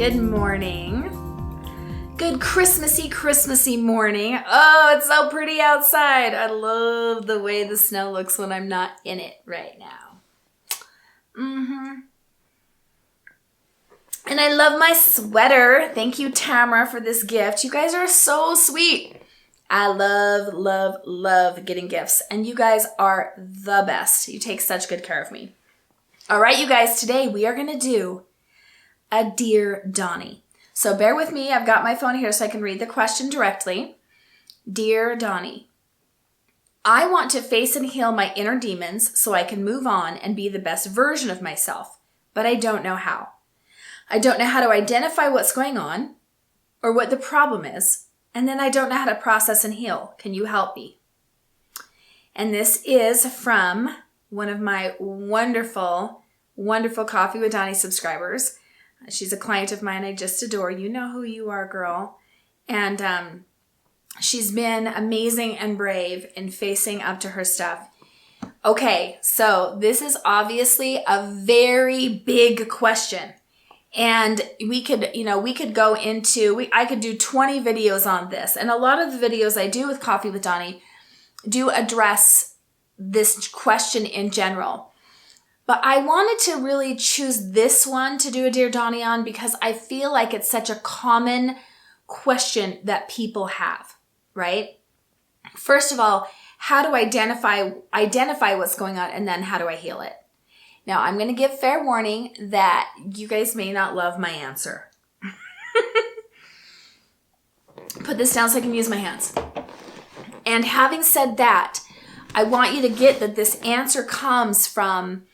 Good morning. Good Christmassy morning. Oh, it's so pretty outside. I love the way the snow looks when I'm not in it right now. And I love my sweater. Thank you, Tamara, for this gift. You guys are so sweet. I love getting gifts. And you guys are the best. You take such good care of me. All right, you guys, today we are going to do a Dear Dawni. So bear with me. I've got my phone here so I can read the question directly. Dear Dawni, I want to face and heal my inner demons so I can move on and be the best version of myself, but I don't know how. I don't know how to identify what's going on or what the problem is, and then I don't know how to process and heal. Can you help me? And this is from one of my wonderful Coffee with Dawni subscribers. She's a client of mine I just adore. You know who you are, girl. And she's been amazing and brave in facing up to her stuff. Okay, so this is obviously a very big question. And we could go into, I could do 20 videos on this. And a lot of the videos I do with Coffee with Dawni do address this question in general. But I wanted to really choose this one to do a Dear Dawni on because I feel like it's such a common question that people have, right? First of all, how do I identify what's going on, and then how do I heal it? Now, I'm going to give fair warning that you guys may not love my answer. Put this down so I can use my hands. And having said that, I want you to get that this answer comes from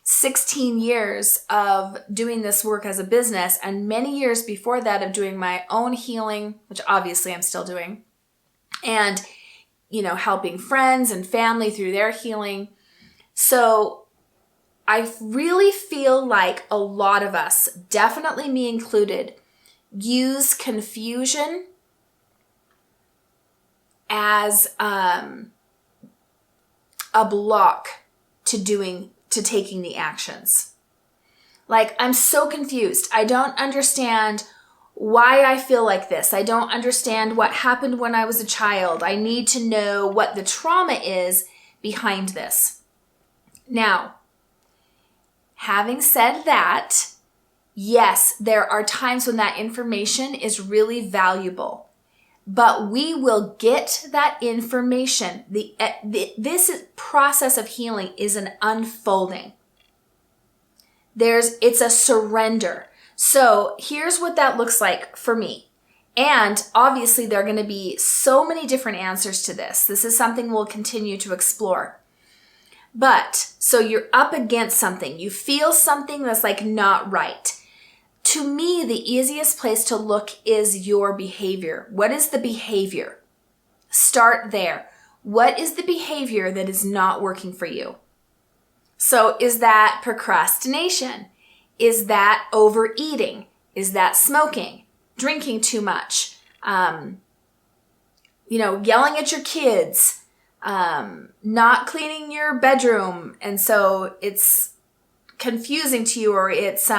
16 years of doing this work as a business and many years before that of doing my own healing, which obviously I'm still doing, and, helping friends and family through their healing. So I really feel like a lot of us, definitely me included, use confusion as a block to taking the actions. Like, I'm so confused. I don't understand why I feel like this. I don't understand what happened when I was a child. I need to know what the trauma is behind this. Now, having said that, yes, there are times when that information is really valuable. But we will get that information. This process of healing is an unfolding. It's a surrender. So here's what that looks like for me. And obviously there are going to be so many different answers to this. This is something we'll continue to explore. But, so you're up against something. You feel something that's like not right. To me, the easiest place to look is your behavior. What is the behavior? Start there. What is the behavior that is not working for you? So is that procrastination? Is that overeating? Is that smoking? Drinking too much? Yelling at your kids? Not cleaning your bedroom, and so it's confusing to you, or it's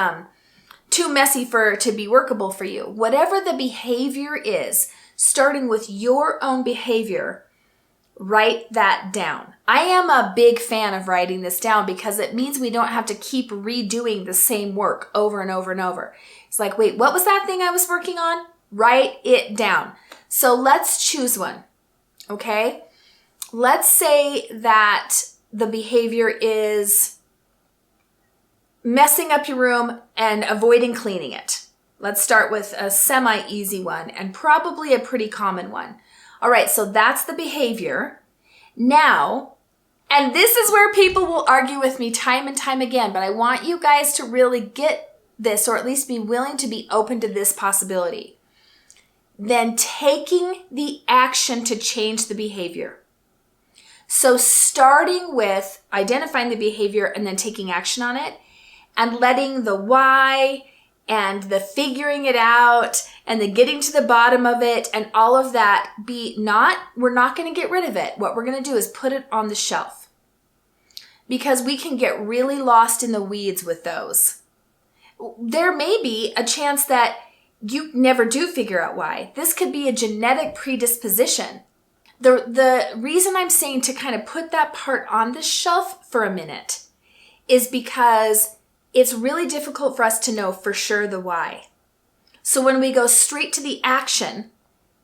too messy to be workable for you. Whatever the behavior is, starting with your own behavior, write that down. I am a big fan of writing this down because it means we don't have to keep redoing the same work over and over and over. It's like, wait, what was that thing I was working on? Write it down. So let's choose one, okay? Let's say that the behavior is messing up your room and avoiding cleaning it. Let's start with a semi-easy one and probably a pretty common one. All right, so that's the behavior. Now, and this is where people will argue with me time and time again, but I want you guys to really get this, or at least be willing to be open to this possibility. Then taking the action to change the behavior. So starting with identifying the behavior and then taking action on it, and letting the why and the figuring it out and the getting to the bottom of it and all of that we're not going to get rid of it. What we're going to do is put it on the shelf, because we can get really lost in the weeds with those. there may be a chance that you never do figure out why. This could be a genetic predisposition. The reason I'm saying to kind of put that part on the shelf for a minute is because it's really difficult for us to know for sure the why. So when we go straight to the action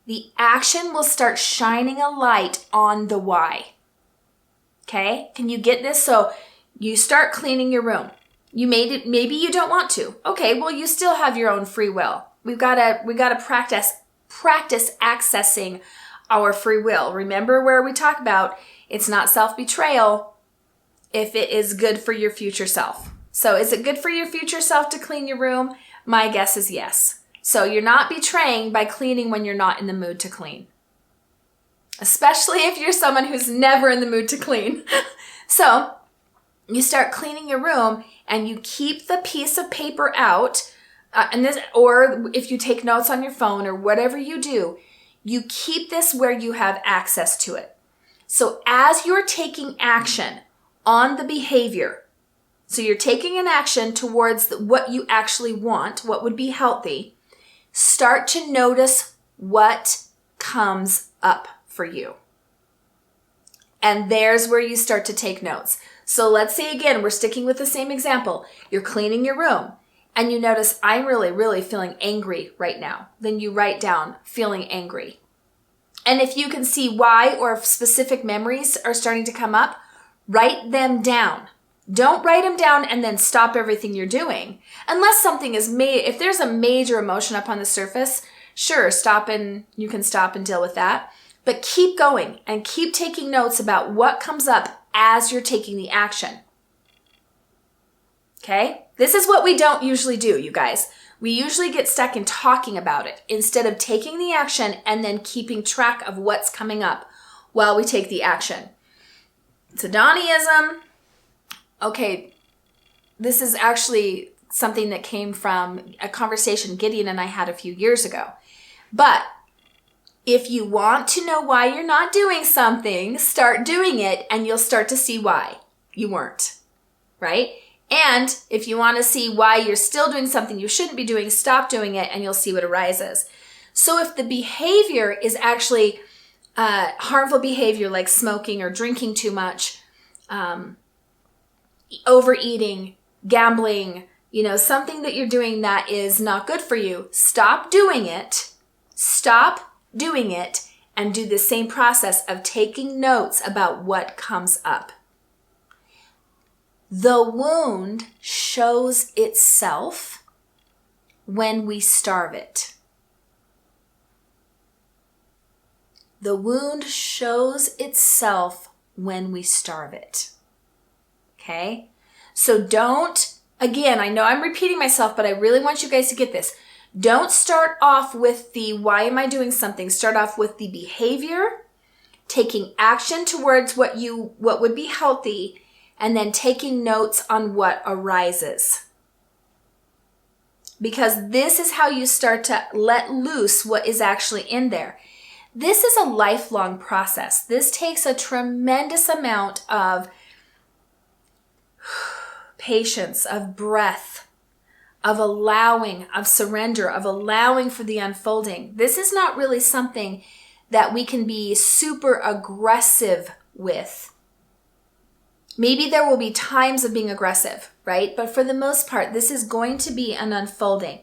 will start shining a light on the why. Okay? Can you get this? So you start cleaning your room. You made it, maybe you don't want to. Okay, well, you still have your own free will. We gotta practice accessing our free will. Remember where we talk about it's not self-betrayal if it is good for your future self. So is it good for your future self to clean your room? My guess is yes. So you're not betraying by cleaning when you're not in the mood to clean. Especially if you're someone who's never in the mood to clean. So you start cleaning your room and you keep the piece of paper out, or if you take notes on your phone or whatever you do, you keep this where you have access to it. So as you're taking action on the behavior, so you're taking an action towards what you actually want, what would be healthy, start to notice what comes up for you. And there's where you start to take notes. So let's say again, we're sticking with the same example. You're cleaning your room and you notice, I'm really, really feeling angry right now. Then you write down feeling angry. And if you can see why or if specific memories are starting to come up, write them down. Don't write them down and then stop everything you're doing. Unless something is if there's a major emotion up on the surface, sure, you can stop and deal with that. But keep going and keep taking notes about what comes up as you're taking the action. Okay? This is what we don't usually do, you guys. We usually get stuck in talking about it instead of taking the action and then keeping track of what's coming up while we take the action. It's a Dawniism. Okay, this is actually something that came from a conversation Gideon and I had a few years ago. But if you want to know why you're not doing something, start doing it and you'll start to see why you weren't, right? And if you want to see why you're still doing something you shouldn't be doing, stop doing it and you'll see what arises. So if the behavior is actually harmful behavior like smoking or drinking too much, overeating, gambling, something that you're doing that is not good for you, stop doing it. Stop doing it and do the same process of taking notes about what comes up. The wound shows itself when we starve it. The wound shows itself when we starve it. Okay? So again, I know I'm repeating myself, but I really want you guys to get this. Don't start off with the why am I doing something? Start off with the behavior, taking action towards what would be healthy, and then taking notes on what arises. Because this is how you start to let loose what is actually in there. This is a lifelong process. This takes a tremendous amount of patience, of breath, of allowing, of surrender, of allowing for the unfolding. This is not really something that we can be super aggressive with. Maybe there will be times of being aggressive, right? But for the most part, this is going to be an unfolding,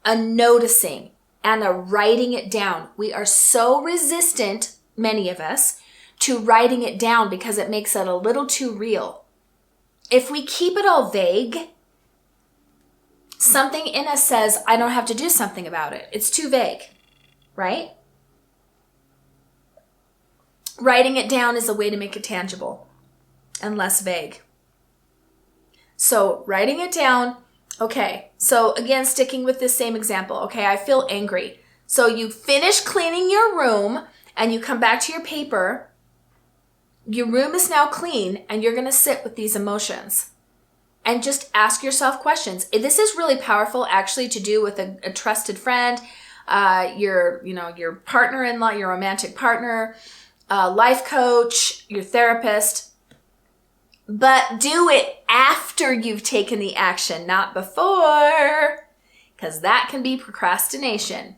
a noticing, and a writing it down. We are so resistant, many of us, to writing it down because it makes it a little too real. If we keep it all vague, something in us says, I don't have to do something about it. It's too vague, right? Writing it down is a way to make it tangible and less vague. So writing it down, okay. So again, sticking with this same example. Okay, I feel angry. So you finish cleaning your room and you come back to your paper. Your room is now clean and you're going to sit with these emotions and just ask yourself questions. This is really powerful actually to do with a trusted friend, your partner-in-law, your romantic partner, life coach, your therapist. But do it after you've taken the action, not before, because that can be procrastination.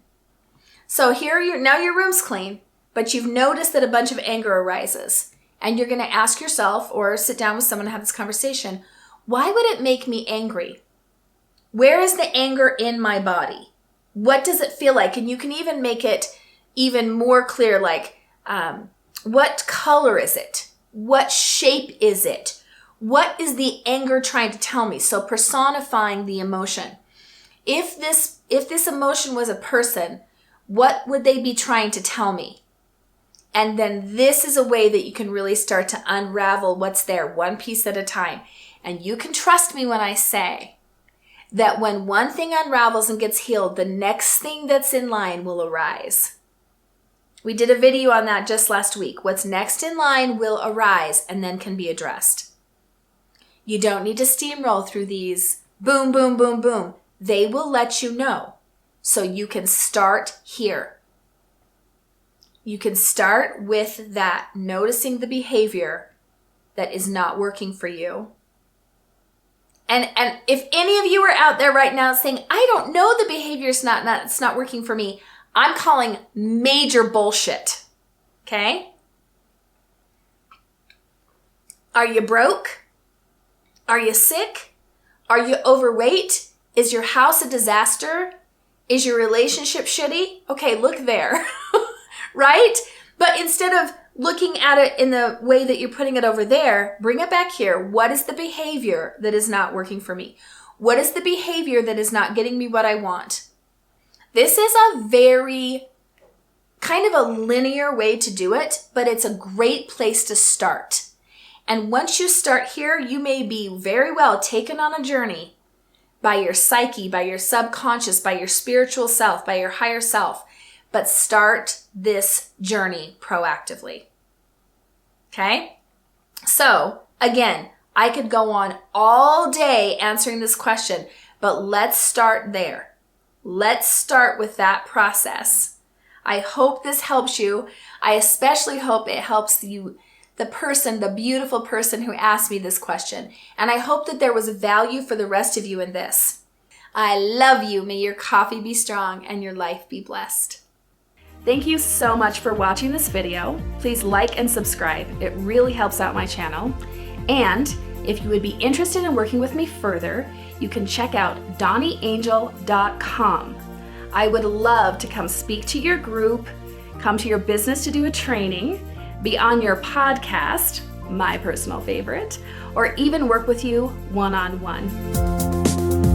So now your room's clean, but you've noticed that a bunch of anger arises. And you're going to ask yourself or sit down with someone and have this conversation. Why would it make me angry? Where is the anger in my body? What does it feel like? And you can even make it even more clear, like what color is it? What shape is it? What is the anger trying to tell me? So personifying the emotion. If this emotion was a person, what would they be trying to tell me? And then this is a way that you can really start to unravel what's there one piece at a time. And you can trust me when I say that when one thing unravels and gets healed, the next thing that's in line will arise. We did a video on that just last week. What's next in line will arise and then can be addressed. You don't need to steamroll through these boom, boom, boom, boom. They will let you know. So you can start here. You can start with that, noticing the behavior that is not working for you. And if any of you are out there right now saying, I don't know, the behavior is it's not working for me, I'm calling major bullshit. Okay? Are you broke? Are you sick? Are you overweight? Is your house a disaster? Is your relationship shitty? Okay, look there. Right? But instead of looking at it in the way that you're putting it over there, bring it back here. What is the behavior that is not working for me? What is the behavior that is not getting me what I want? This is a very kind of a linear way to do it, but it's a great place to start. And once you start here, you may be very well taken on a journey by your psyche, by your subconscious, by your spiritual self, by your higher self. But start this journey proactively. Okay? So, again, I could go on all day answering this question, but let's start there. Let's start with that process. I hope this helps you. I especially hope it helps you, the beautiful person who asked me this question. And I hope that there was value for the rest of you in this. I love you. May your coffee be strong and your life be blessed. Thank you so much for watching this video. Please like and subscribe. It really helps out my channel. And if you would be interested in working with me further, you can check out DawniAngel.com. I would love to come speak to your group, come to your business to do a training, be on your podcast, my personal favorite, or even work with you one-on-one.